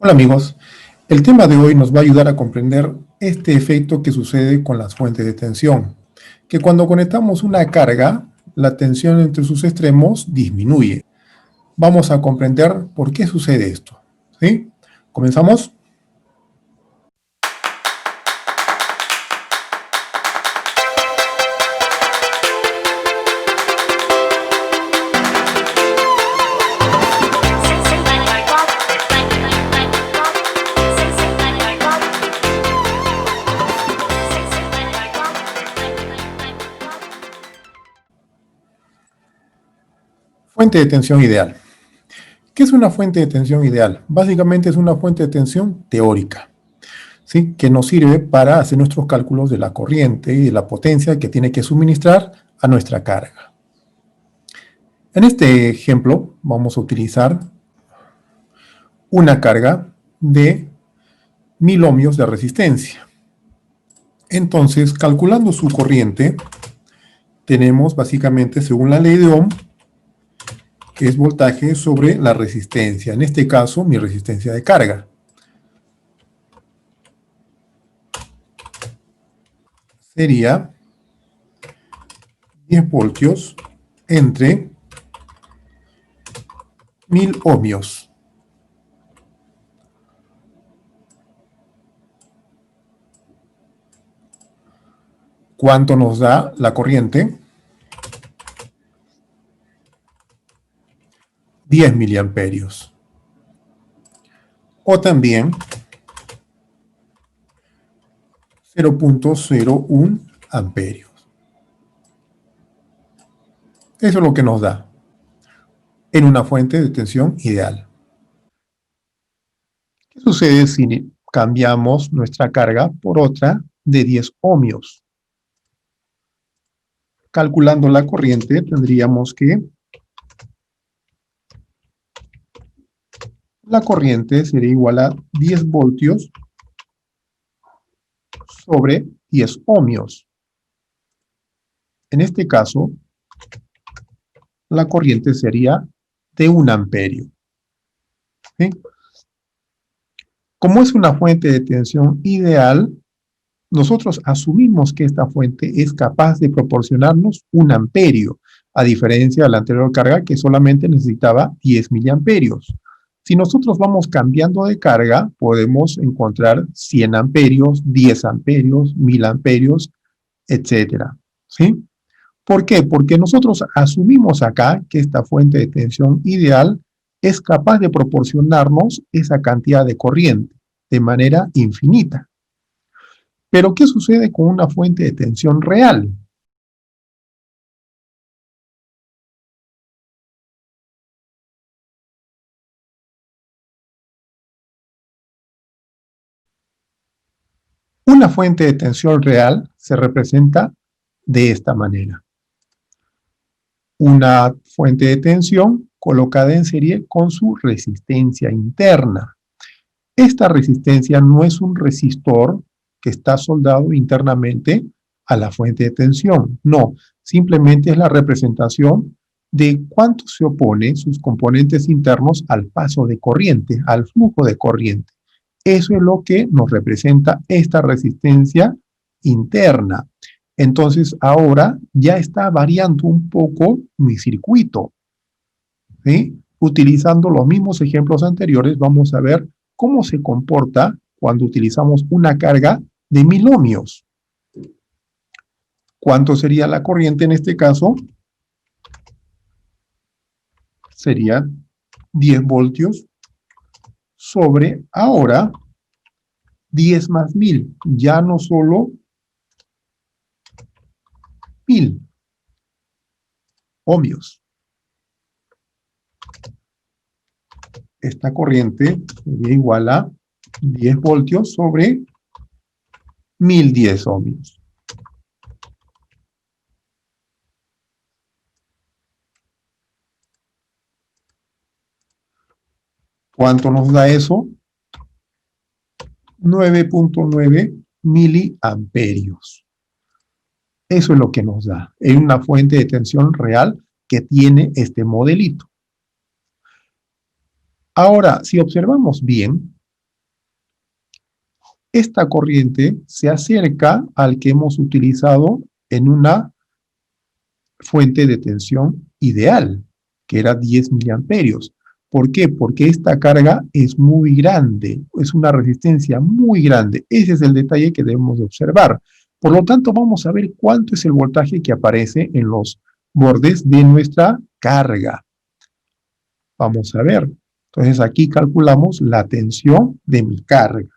Hola amigos, el tema de hoy nos va a ayudar a comprender este efecto que sucede con las fuentes de tensión, que cuando conectamos una carga, la tensión entre sus extremos disminuye. Vamos a comprender por qué sucede esto. ¿Sí? ¿Comenzamos? Fuente de tensión ideal. ¿Qué es una fuente de tensión ideal? Básicamente es una fuente de tensión teórica, ¿sí? Que nos sirve para hacer nuestros cálculos de la corriente y de la potencia que tiene que suministrar a nuestra carga. En este ejemplo vamos a utilizar una carga de 1000 ohmios de resistencia. Entonces, calculando su corriente, tenemos básicamente, según la ley de Ohm, que es voltaje sobre la resistencia. En este caso, mi resistencia de carga. Sería 10 voltios entre 1000 ohmios. ¿Cuánto nos da la corriente? 10 miliamperios. O también 0.01 amperios. Eso es lo que nos da en una fuente de tensión ideal. ¿Qué sucede si cambiamos nuestra carga por otra de 10 ohmios? Calculando la corriente, tendríamos que la corriente sería igual a 10 voltios sobre 10 ohmios. En este caso, la corriente sería de 1 amperio. ¿Sí? Como es una fuente de tensión ideal, nosotros asumimos que esta fuente es capaz de proporcionarnos 1 amperio, a diferencia de la anterior carga que solamente necesitaba 10 miliamperios. Si nosotros vamos cambiando de carga, podemos encontrar 100 amperios, 10 amperios, 1000 amperios, etcétera. ¿Sí? ¿Por qué? Porque nosotros asumimos acá que esta fuente de tensión ideal es capaz de proporcionarnos esa cantidad de corriente de manera infinita. Pero, ¿qué sucede con una fuente de tensión real? Una fuente de tensión real se representa de esta manera. Una fuente de tensión colocada en serie con su resistencia interna. Esta resistencia no es un resistor que está soldado internamente a la fuente de tensión. No, simplemente es la representación de cuánto se opone sus componentes internos al paso de corriente, al flujo de corriente. Eso es lo que nos representa esta resistencia interna. Entonces ahora ya está variando un poco mi circuito, ¿sí? Utilizando los mismos ejemplos anteriores, vamos a ver cómo se comporta cuando utilizamos una carga de 1000 ohmios. ¿Cuánto sería la corriente en este caso? Sería 10 voltios sobre ahora 10 más 1000, ya no solo 1000 ohmios. Esta corriente sería igual a 10 voltios sobre 1010 ohmios. ¿Cuánto nos da eso? 9.9 miliamperios. Eso es lo que nos da. Es una fuente de tensión real que tiene este modelito. Ahora, si observamos bien, esta corriente se acerca al que hemos utilizado en una fuente de tensión ideal, que era 10 miliamperios. ¿Por qué? Porque esta carga es muy grande, es una resistencia muy grande. Ese es el detalle que debemos de observar. Por lo tanto, vamos a ver cuánto es el voltaje que aparece en los bordes de nuestra carga. Vamos a ver. Entonces aquí calculamos la tensión de mi carga.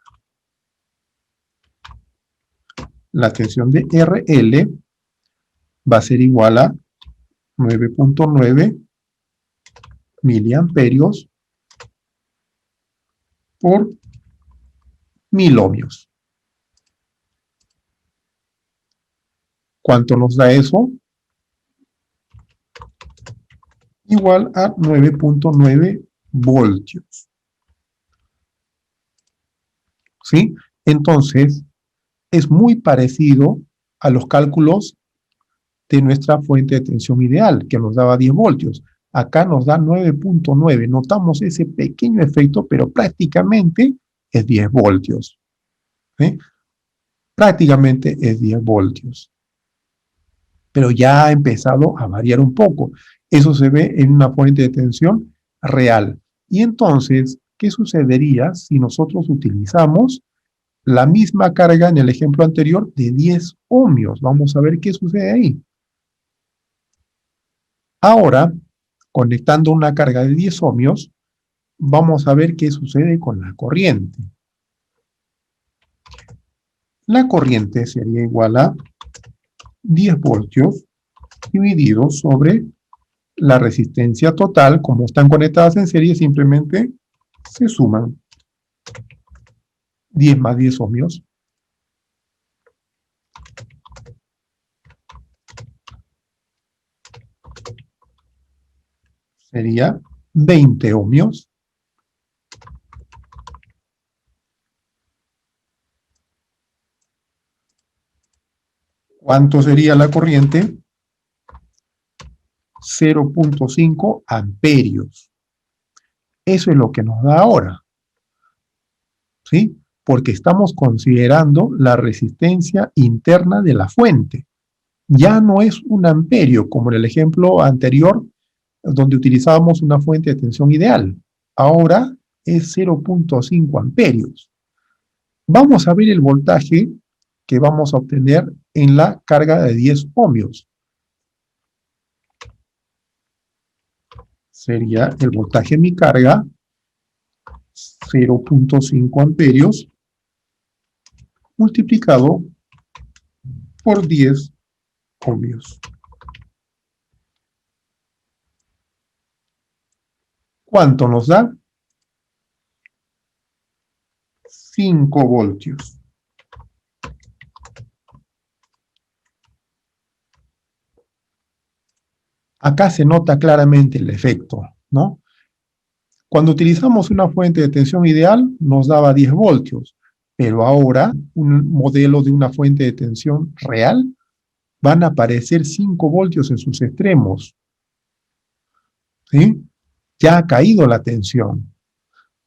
La tensión de RL va a ser igual a 9.9 miliamperios por 1000 ohmios. ¿Cuánto nos da eso? Igual a 9.9 voltios. ¿Sí? Entonces, es muy parecido a los cálculos de nuestra fuente de tensión ideal, que nos daba 10 voltios. Acá nos da 9.9. Notamos ese pequeño efecto, pero prácticamente es 10 voltios. ¿Sí? Prácticamente es 10 voltios. Pero ya ha empezado a variar un poco. Eso se ve en una fuente de tensión real. Y entonces, ¿qué sucedería si nosotros utilizamos la misma carga en el ejemplo anterior de 10 ohmios? Vamos a ver qué sucede ahí. Ahora, conectando una carga de 10 ohmios, vamos a ver qué sucede con la corriente. La corriente sería igual a 10 voltios dividido sobre la resistencia total. Como están conectadas en serie, simplemente se suman 10 más 10 ohmios. Sería 20 ohmios. ¿Cuánto sería la corriente? 0.5 amperios. Eso es lo que nos da ahora. ¿Sí? Porque estamos considerando la resistencia interna de la fuente. Ya no es un amperio, como en el ejemplo anterior, donde utilizábamos una fuente de tensión ideal. Ahora es 0.5 amperios. Vamos a ver el voltaje que vamos a obtener en la carga de 10 ohmios. Sería el voltaje en mi carga, 0.5 amperios, multiplicado por 10 ohmios. ¿Cuánto nos da? 5 voltios. Acá se nota claramente el efecto, ¿no? Cuando utilizamos una fuente de tensión ideal, nos daba 10 voltios, pero ahora, un modelo de una fuente de tensión real, van a aparecer 5 voltios en sus extremos. ¿Sí? Ya ha caído la tensión.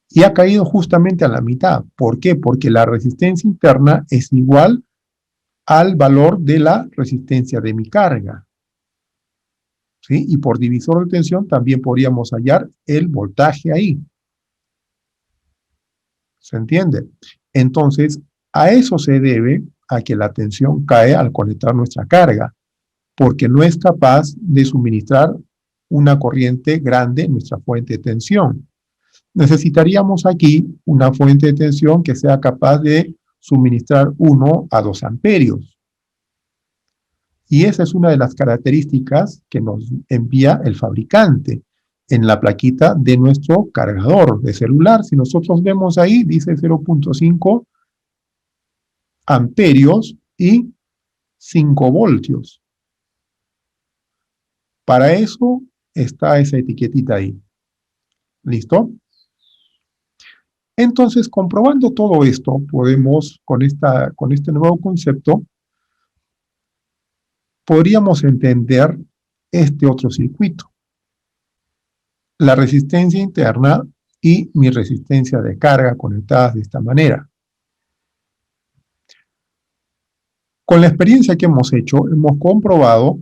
Y ha caído justamente a la mitad. ¿Por qué? Porque la resistencia interna es igual al valor de la resistencia de mi carga. ¿Sí? Y por divisor de tensión también podríamos hallar el voltaje ahí. ¿Se entiende? Entonces, a eso se debe a que la tensión cae al conectar nuestra carga, porque no es capaz de suministrar una corriente grande en nuestra fuente de tensión. Necesitaríamos aquí una fuente de tensión que sea capaz de suministrar 1 a 2 amperios. Y esa es una de las características que nos envía el fabricante en la plaquita de nuestro cargador de celular. Si nosotros vemos ahí, dice 0.5 amperios y 5 voltios. Para eso está esa etiquetita ahí. ¿Listo? Entonces, comprobando todo esto, podemos, con este nuevo concepto, podríamos entender este otro circuito. La resistencia interna y mi resistencia de carga conectadas de esta manera. Con la experiencia que hemos hecho, hemos comprobado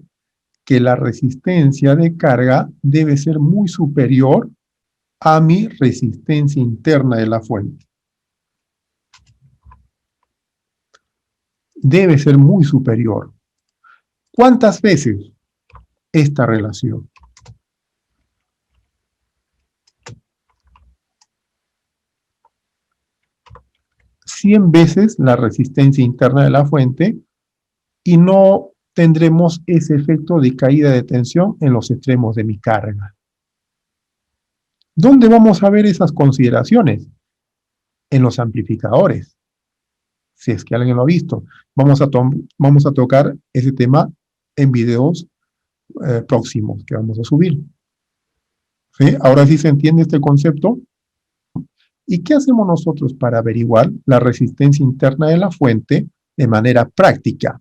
que la resistencia de carga debe ser muy superior a mi resistencia interna de la fuente. Debe ser muy superior. ¿Cuántas veces esta relación? 100 veces la resistencia interna de la fuente y no tendremos ese efecto de caída de tensión en los extremos de mi carga. ¿Dónde vamos a ver esas consideraciones? En los amplificadores. Si es que alguien lo ha visto. Vamos a tocar ese tema en videos próximos que vamos a subir. ¿Sí? Ahora sí se entiende este concepto. ¿Y qué hacemos nosotros para averiguar la resistencia interna de la fuente de manera práctica?